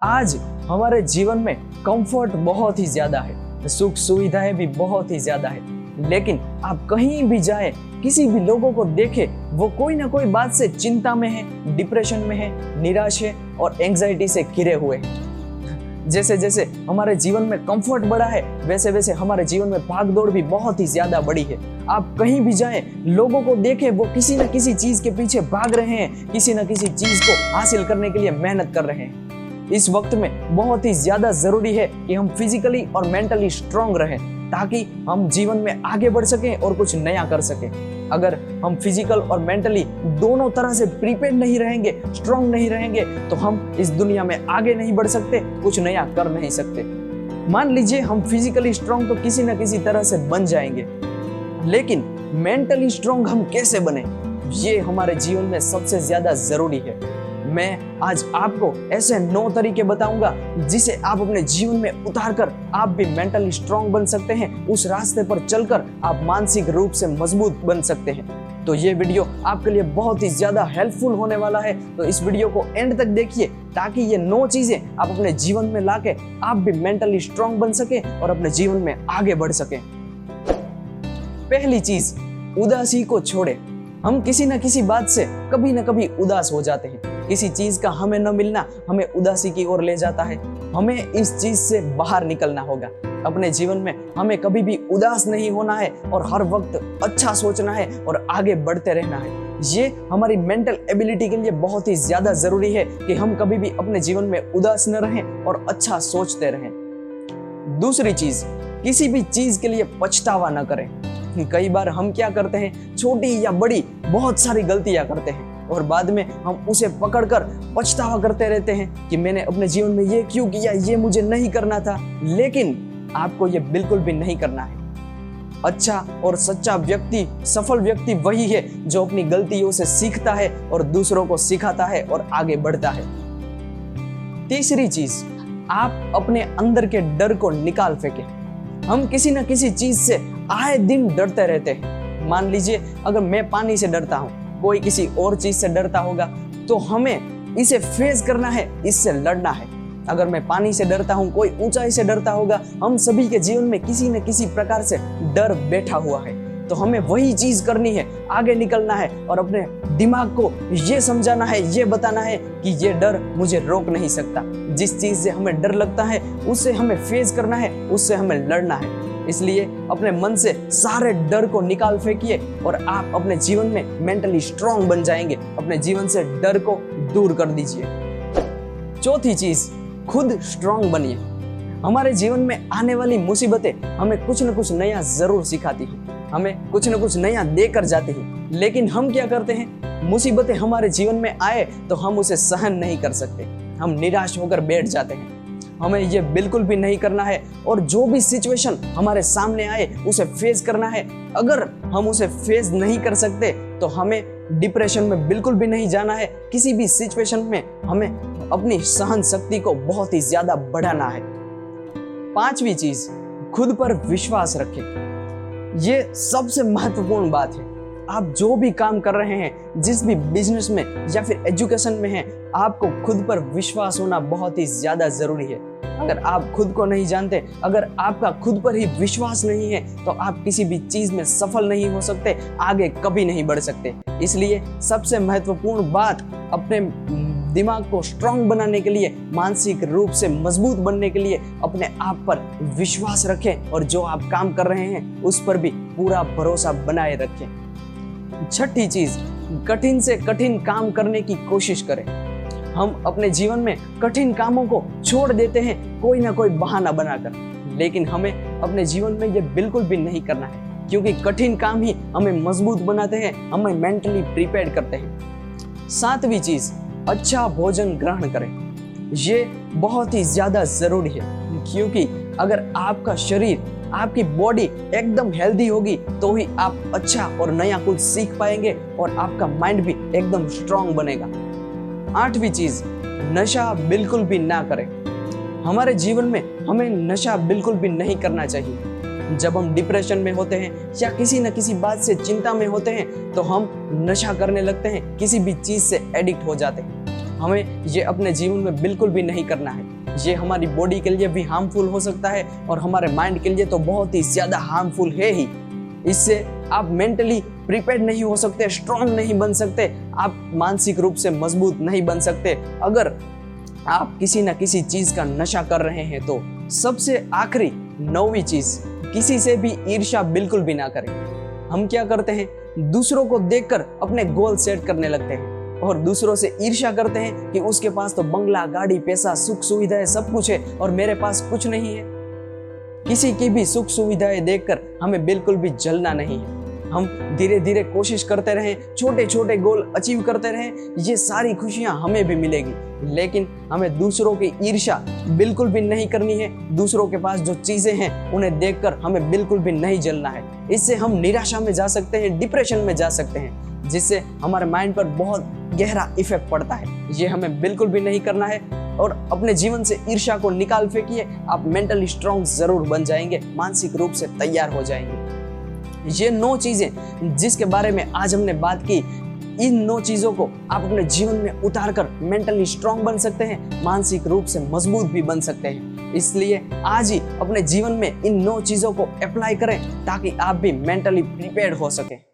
आज हमारे जीवन में कंफर्ट बहुत ही ज्यादा है, सुख सुविधाएं भी बहुत ही ज्यादा है, लेकिन आप कहीं भी जाएं, किसी भी लोगों को देखें, वो कोई ना कोई बात से चिंता में है, डिप्रेशन में है, निराश है और एंजाइटी से घिरे हुए हैं। जैसे जैसे हमारे जीवन में कंफर्ट बढ़ा है, वैसे वैसे हमारे जीवन में भागदौड़ भी बहुत ही ज्यादा बढ़ी है। आप कहीं भी जाएं, लोगों को देखें, वो किसी न किसी चीज के पीछे भाग रहे हैं, किसी न किसी चीज को हासिल करने के लिए मेहनत कर रहे हैं। इस वक्त में बहुत ही ज्यादा जरूरी है कि हम फिजिकली और मेंटली स्ट्रांग रहें, ताकि हम जीवन में आगे बढ़ सकें और कुछ नया कर सकें। अगर हम फिजिकल और मेंटली दोनों तरह से प्रिपेयर नहीं रहेंगे, स्ट्रांग नहीं रहेंगे, तो हम इस दुनिया में आगे नहीं बढ़ सकते, कुछ नया कर नहीं सकते। मान लीजिए हम फिजिकली स्ट्रांग तो किसी न किसी तरह से बन जाएंगे, लेकिन मेंटली स्ट्रांग हम कैसे बने, ये हमारे जीवन में सबसे ज्यादा जरूरी है। मैं आज आपको ऐसे 9 तरीके बताऊंगा जिसे आप अपने जीवन में उतारकर आप भी मेंटली स्ट्रांग बन सकते हैं। उस रास्ते पर चलकर आप मानसिक रूप से मजबूत बन सकते हैं। तो ये वीडियो आपके लिए बहुत ही ज्यादा हेल्पफुल होने वाला है, तो इस वीडियो को एंड तक देखिए, ताकि ये 9 चीजें आप अपने जीवन में लाके आप भी मेंटली स्ट्रांग बन सके और अपने जीवन में आगे बढ़ सके। पहली चीज, उदासी को छोड़े। हम किसी न किसी बात से कभी न कभी उदास हो जाते हैं। किसी चीज का हमें न मिलना हमें उदासी की ओर ले जाता है। हमें इस चीज से बाहर निकलना होगा। अपने जीवन में हमें कभी भी उदास नहीं होना है और हर वक्त अच्छा सोचना है और आगे बढ़ते रहना है। ये हमारी मेंटल एबिलिटी के लिए बहुत ही ज्यादा जरूरी है कि हम कभी भी अपने जीवन में उदास न रहें और अच्छा सोचते रहें। दूसरी चीज, किसी भी चीज के लिए पछतावा न करें। कई बार हम क्या करते हैं, छोटी या बड़ी बहुत सारी गलतियां करते हैं और बाद में हम उसे पकड़कर पछतावा करते रहते हैं कि मैंने अपने जीवन में ये क्यों किया, ये मुझे नहीं करना था। लेकिन आपको ये बिल्कुल भी नहीं करना है। अच्छा और सच्चा व्यक्ति, सफल व्यक्ति वही है जो अपनी गलतियों से सीखता है और दूसरों को सिखाता है और आगे बढ़ता है। तीसरी चीज, आप अपने अंदर के डर को निकाल फेंकें। हम किसी न किसी चीज से आए दिन डरते रहते हैं। मान लीजिए अगर मैं पानी से डरता हूं, कोई किसी और चीज से डरता होगा, तो हमें इसे फेस करना है, इससे लड़ना है। अगर मैं पानी से डरता हूं, कोई ऊंचाई से डरता होगा, हम सभी के जीवन में किसी न किसी प्रकार से डर बैठा हुआ है, तो हमें वही चीज करनी है, आगे निकलना है और अपने दिमाग को ये समझाना है, ये बताना है कि ये डर मुझे रोक नहीं सकता। जिस चीज से हमें डर लगता है उससे हमें फेस करना है, उससे हमें लड़ना है। इसलिए अपने मन से सारे डर को निकाल फेंकिए और आप अपने जीवन में मेंटली स्ट्रांग बन जाएंगे। अपने जीवन से डर को दूर कर दीजिए। चौथी चीज, खुद स्ट्रांग बनिए। हमारे जीवन में आने वाली मुसीबतें हमें कुछ न कुछ नया जरूर सिखाती हैं, हमें कुछ न कुछ नया देकर जाती हैं, लेकिन हम क्या करते हैं, मुसीबतें हमारे जीवन में आए तो हम उसे सहन नहीं कर सकते, हम निराश होकर बैठ जाते हैं। हमें ये बिल्कुल भी नहीं करना है और जो भी सिचुएशन हमारे सामने आए उसे फेस करना है। अगर हम उसे फेस नहीं कर सकते तो हमें डिप्रेशन में बिल्कुल भी नहीं जाना है। किसी भी सिचुएशन में हमें अपनी सहन शक्ति को बहुत ही ज्यादा बढ़ाना है। पांचवी चीज, खुद पर विश्वास रखें। ये सबसे महत्वपूर्ण बात है। आप जो भी काम कर रहे हैं, जिस भी बिजनेस में या फिर एजुकेशन में हैं, आपको खुद पर विश्वास होना बहुत ही ज्यादा जरूरी है। अगर आप खुद को नहीं जानते, अगर आपका खुद पर ही विश्वास नहीं है, तो आप किसी भी चीज में सफल नहीं हो सकते, आगे कभी नहीं बढ़ सकते। इसलिए सबसे महत्वपूर्ण बात, अपने दिमाग को स्ट्रांग बनाने के लिए, मानसिक रूप से मजबूत बनने के लिए अपने आप पर विश्वास रखें और जो आप काम कर रहे हैं उस पर भी पूरा भरोसा बनाए रखें। छठी चीज, कठिन से कठिन काम करने की कोशिश करें। हम अपने जीवन में कठिन कामों को छोड़ देते हैं कोई ना कोई बहाना बनाकर, लेकिन हमें अपने जीवन में ये बिल्कुल भी नहीं करना है, क्योंकि कठिन काम ही हमें मजबूत बनाते हैं, हमें मेंटली प्रिपेयर करते हैं। सातवीं चीज, अच्छा भोजन ग्रहण करें। ये बहुत ही ज्यादा जरूरी है, क्योंकि अगर आपका शरीर, आपकी बॉडी एकदम हेल्दी होगी तो ही आप अच्छा और नया कुछ सीख पाएंगे और आपका माइंड भी एकदम स्ट्रांग बनेगा। आठवीं चीज, नशा बिल्कुल भी ना करें। हमारे जीवन में हमें नशा बिल्कुल भी नहीं करना चाहिए। जब हम डिप्रेशन में होते हैं या किसी न किसी बात से चिंता में होते हैं तो हम नशा करने लगते हैं, किसी भी चीज से एडिक्ट हो जाते हैं। हमें ये अपने जीवन में बिल्कुल भी नहीं करना है। ये हमारी बॉडी के लिए भी हार्मफुल हो सकता है और हमारे माइंड के लिए तो बहुत ही ज्यादा हार्मफुल है ही। इससे आप मेंटली प्रिपेयर्ड नहीं हो सकते, स्ट्रांग नहीं बन सकते, आप मानसिक रूप से मजबूत नहीं बन सकते अगर आप किसी न किसी चीज का नशा कर रहे हैं। तो सबसे आखिरी 9वीं चीज, किसी से भी ईर्ष्या बिल्कुल भी ना करें। हम क्या करते हैं, दूसरों को देखकर अपने गोल सेट करने लगते हैं और दूसरों से ईर्ष्या करते हैं कि उसके पास तो बंगला, गाड़ी, पैसा, सुख सुविधाएं सब कुछ है और मेरे पास कुछ नहीं है। किसी की भी सुख सुविधाएं देखकर हमें बिल्कुल भी जलना नहीं है। हम धीरे धीरे कोशिश करते रहें, छोटे छोटे गोल अचीव करते रहें, ये सारी खुशियां हमें भी मिलेगी। लेकिन हमें दूसरों की ईर्ष्या बिल्कुल भी नहीं करनी है। दूसरों के पास जो चीजें हैं उन्हें देखकर हमें बिल्कुल भी नहीं जलना है। इससे हम निराशा में जा सकते हैं, डिप्रेशन में जा सकते हैं, जिससे हमारे माइंड पर बहुत गहरा इफेक्ट पड़ता है। ये हमें बिल्कुल भी नहीं करना है और अपने जीवन से ईर्ष्या को निकाल फेंकिए। आप मेंटली स्ट्रांग जरूर बन जाएंगे, मानसिक रूप से तैयार हो जाएंगे। ये 9 चीजें जिसके बारे में आज हमने बात की, इन 9 चीजों को आप अपने जीवन में उतारकर मेंटली स्ट्रांग बन सकते हैं, मानसिक रूप से मजबूत भी बन सकते हैं। इसलिए आज ही अपने जीवन में इन 9 चीजों को अप्लाई करें ताकि आप भी मेंटली प्रिपेयर्ड हो सके।